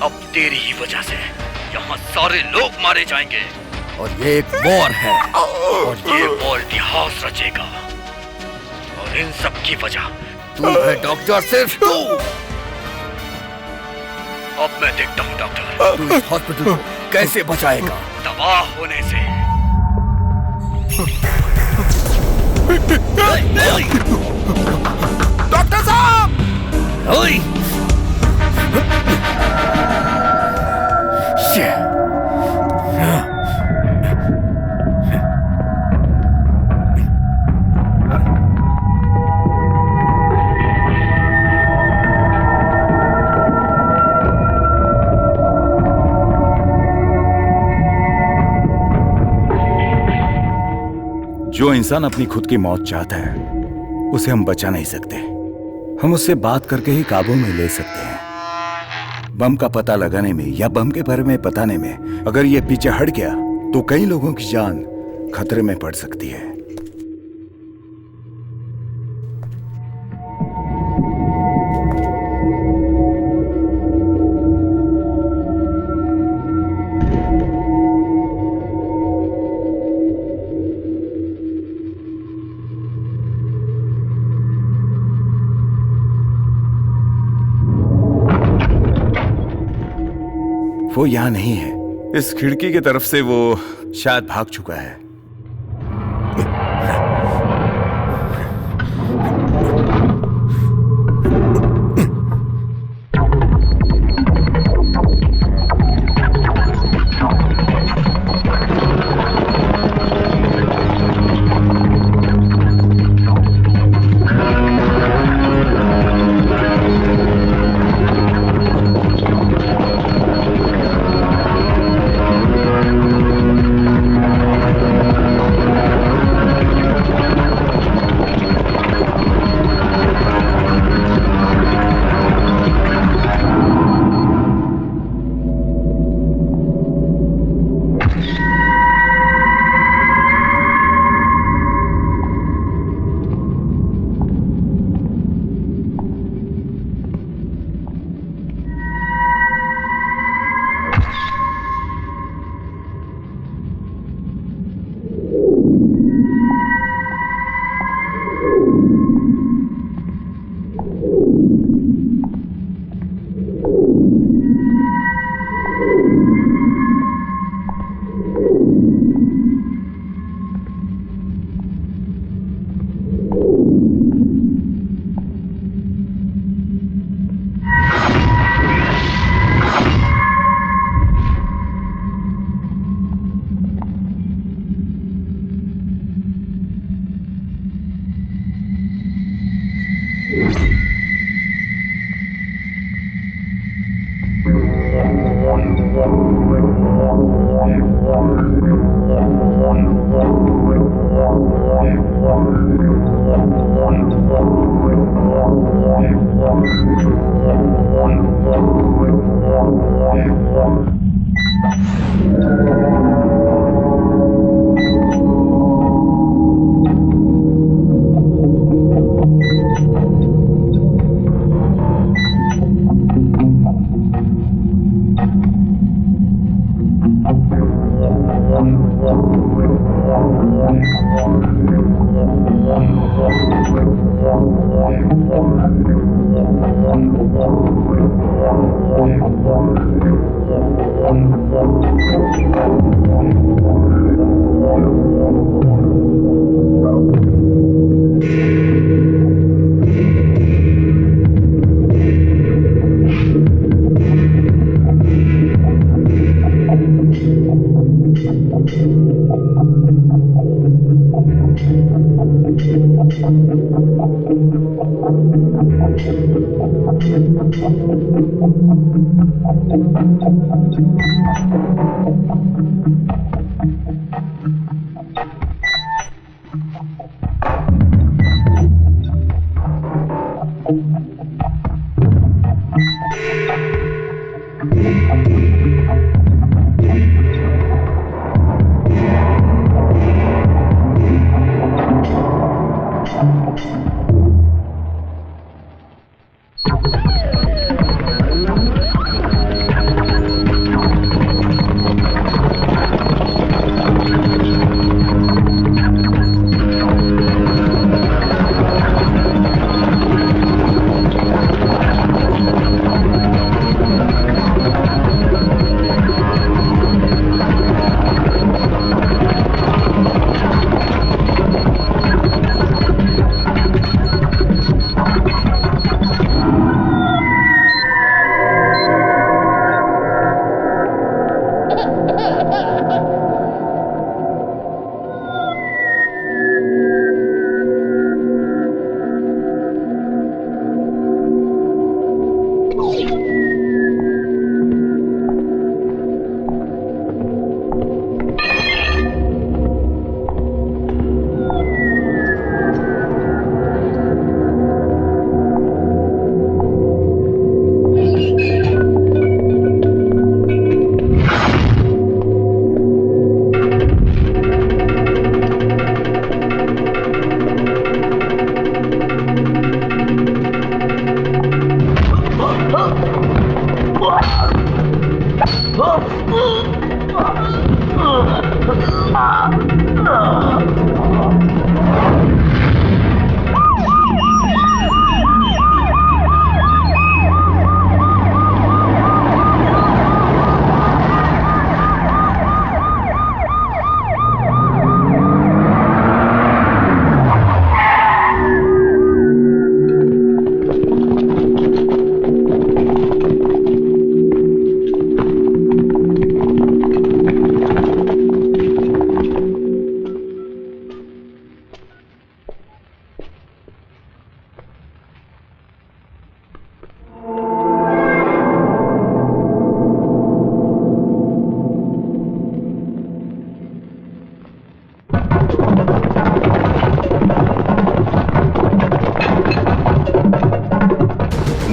अब तेरी ही वजह से यहाँ सारे लोग मारे जाएंगे और ये एक वॉर है और ये वॉर इतिहास रचेगा और इन सब की वजह तू है डॉक्टर, सिर्फ तू। अब मैं देखता हूँ डॉक्टर, तू इस हॉस्पिटल को कैसे बचाएगा तबाह होने से। डॉक्टर साहब! जो इंसान अपनी खुद की मौत चाहता है उसे हम बचा नहीं सकते। हम उससे बात करके ही काबू में ले सकते हैं। बम का पता लगाने में या बम के बारे में बताने में अगर ये पीछे हट गया तो कई लोगों की जान खतरे में पड़ सकती है। वो यहाँ नहीं है। इस खिड़की की तरफ से वो शायद भाग चुका है।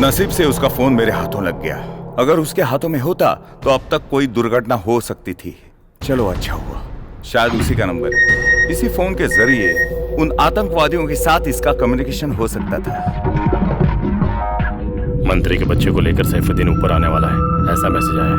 नसीब से उसका फोन मेरे हाथों लग गया। अगर उसके हाथों में होता तो अब तक कोई दुर्घटना हो सकती थी। चलो अच्छा हुआ, शायद उसी का नंबर है। इसी फोन के जरिए उन आतंकवादियों के साथ इसका कम्युनिकेशन हो सकता था। मंत्री के बच्चे को लेकर सैफुद्दीन ऊपर आने वाला है, ऐसा मैसेज आया है।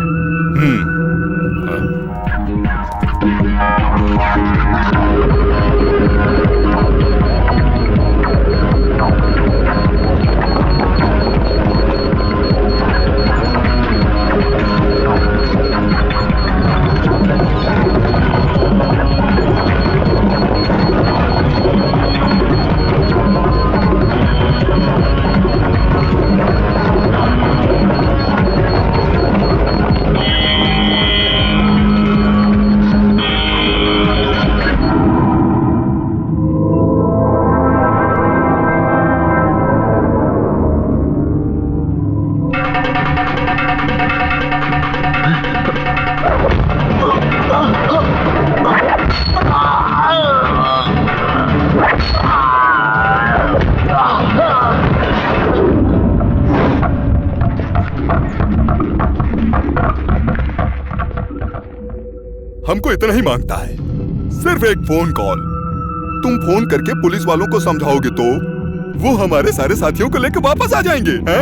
हमको इतना ही मांगता है, सिर्फ एक फोन कॉल। तुम फोन करके पुलिस वालों को समझाओगे तो वो हमारे सारे साथियों को लेकर वापस आ जाएंगे, हैं?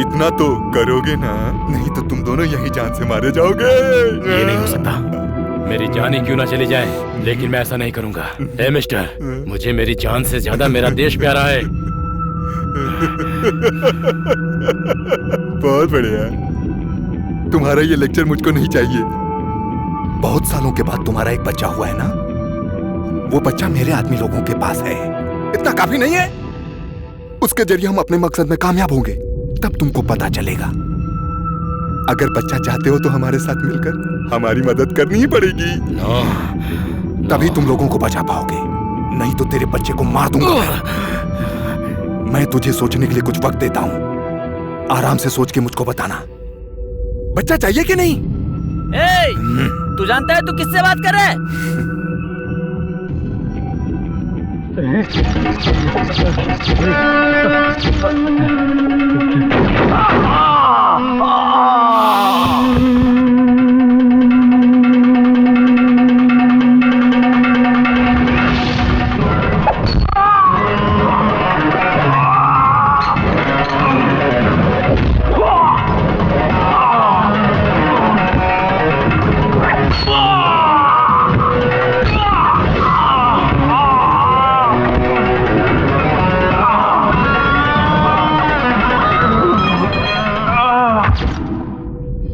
इतना तो करोगे ना, नहीं तो तुम दोनों यहीं जान से मारे जाओगे। ये नहीं हो सकता, मेरी जान ही क्यों ना चली जाए, लेकिन मैं ऐसा नहीं करूंगा। ए मिस्टर, मुझे मेरी जान से ज्यादा मेरा देश प्यारा है। बहुत बढ़िया, तुम्हारा ये लेक्चर मुझको नहीं चाहिए। बहुत सालों के बाद तुम्हारा एक बच्चा हुआ है ना, वो बच्चा मेरे आदमी लोगों के पास है। इतना काफी नहीं है? उसके जरिए हम अपने मकसद में कामयाब होंगे, तब तुमको पता चलेगा। अगर बच्चा चाहते हो तो हमारे साथ मिलकर हमारी मदद करनी ही पड़ेगी। तभी तुम लोगों को बचा पाओगे। नहीं तो तेरे बच्चे को मार दूंगा। मैं तुझे सोचने के लिए कुछ वक्त देता हूं, आराम से सोच के मुझको बताना, बच्चा चाहिए कि नहीं? तू जानता है तू किससे बात कर रहा है?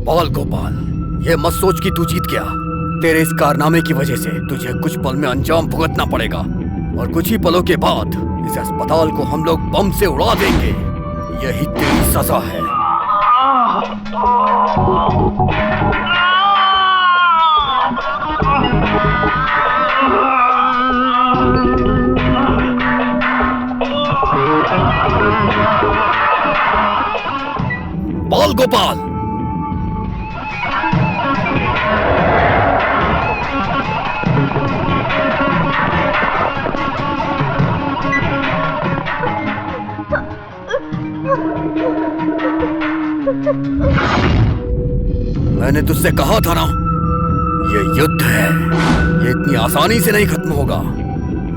बाल गोपाल, ये मत सोच कि तू जीत गया। तेरे इस कारनामे की वजह से तुझे कुछ पल में अंजाम भुगतना पड़ेगा, और कुछ ही पलों के बाद इस अस्पताल को हम लोग बम से उड़ा देंगे। यही तेरी सजा है। बाल गोपाल, मैंने तुझसे कहा था ना, ये युद्ध है, ये इतनी आसानी से नहीं खत्म होगा।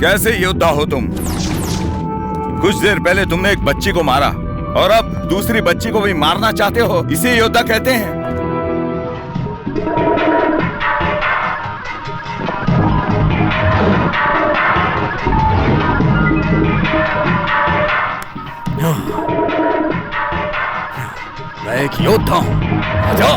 कैसे योद्धा हो तुम? कुछ देर पहले तुमने एक बच्ची को मारा और अब दूसरी बच्ची को भी मारना चाहते हो, इसे योद्धा कहते हैं। मैं एक योद्धा हूं, आजा।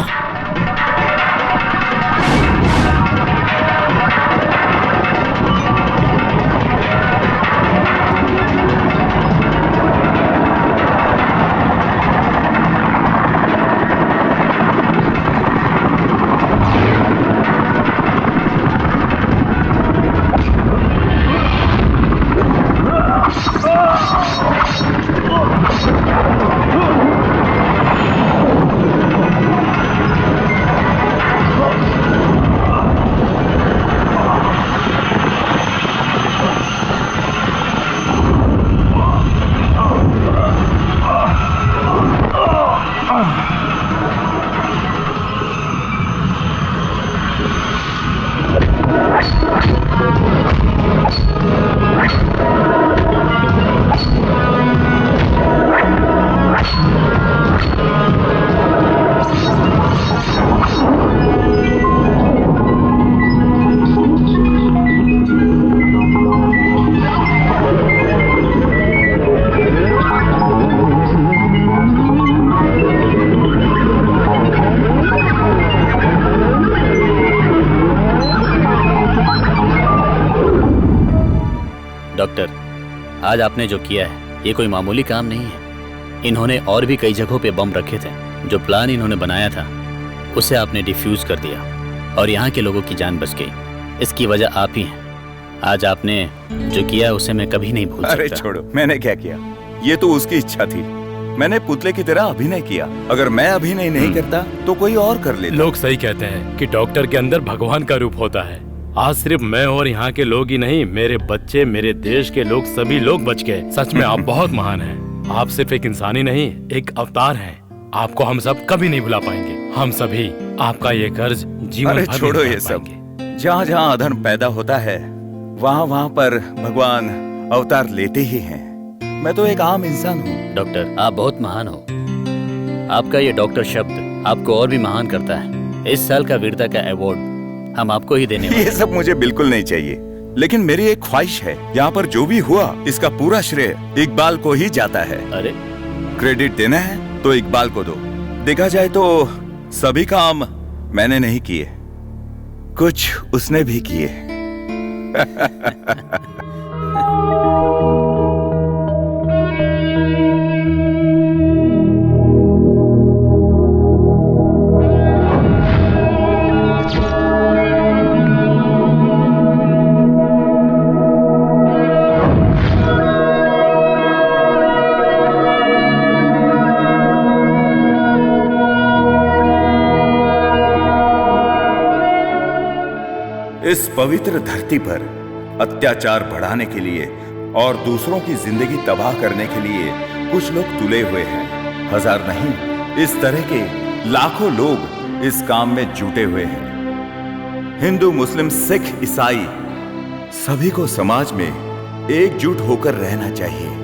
डॉक्टर, आज आपने जो किया है ये कोई मामूली काम नहीं है। इन्होंने और भी कई जगहों पे बम रखे थे। जो प्लान इन्होंने बनाया था उसे आपने डिफ्यूज कर दिया और यहाँ के लोगों की जान बच गई। इसकी वजह आप ही हैं। आज आपने जो किया उसे मैं कभी नहीं भूल सकता। अरे छोड़ो, मैंने क्या किया? ये तो उसकी इच्छा थी। मैंने पुतले की तरह अभिनय किया। अगर मैं अभिनय नहीं करता तो कोई और कर लेता। लोग सही कहते हैं कि डॉक्टर के अंदर भगवान का रूप होता है। आज सिर्फ मैं और यहाँ के लोग ही नहीं, मेरे बच्चे, मेरे देश के लोग, सभी लोग बच गए। सच में आप बहुत महान हैं। आप सिर्फ एक इंसान ही नहीं, एक अवतार हैं। आपको हम सब कभी नहीं भुला पाएंगे। हम सभी आपका ये कर्ज जीवन भर अरे छोड़ो ये सब। जहाँ जहाँ अधर्म पैदा होता है वहाँ वहाँ पर भगवान अवतार लेते ही हैं। मैं तो एक आम इंसान हूँ। डॉक्टर, आप बहुत महान हो। आपका ये डॉक्टर शब्द आपको और भी महान करता है। इस साल का वीरता का अवार्ड हम आपको ही देने वाले हैं। ये सब मुझे बिल्कुल नहीं चाहिए, लेकिन मेरी एक ख्वाहिश है। यहाँ पर जो भी हुआ इसका पूरा श्रेय इकबाल को ही जाता है। अरे क्रेडिट देना है तो इकबाल को दो। देखा जाए तो सभी काम मैंने नहीं किए, कुछ उसने भी किए। इस पवित्र धरती पर अत्याचार बढ़ाने के लिए और दूसरों की जिंदगी तबाह करने के लिए कुछ लोग तुले हुए हैं। हजार नहीं, इस तरह के लाखों लोग इस काम में जुटे हुए हैं। हिंदू, मुस्लिम, सिख, ईसाई सभी को समाज में एकजुट होकर रहना चाहिए।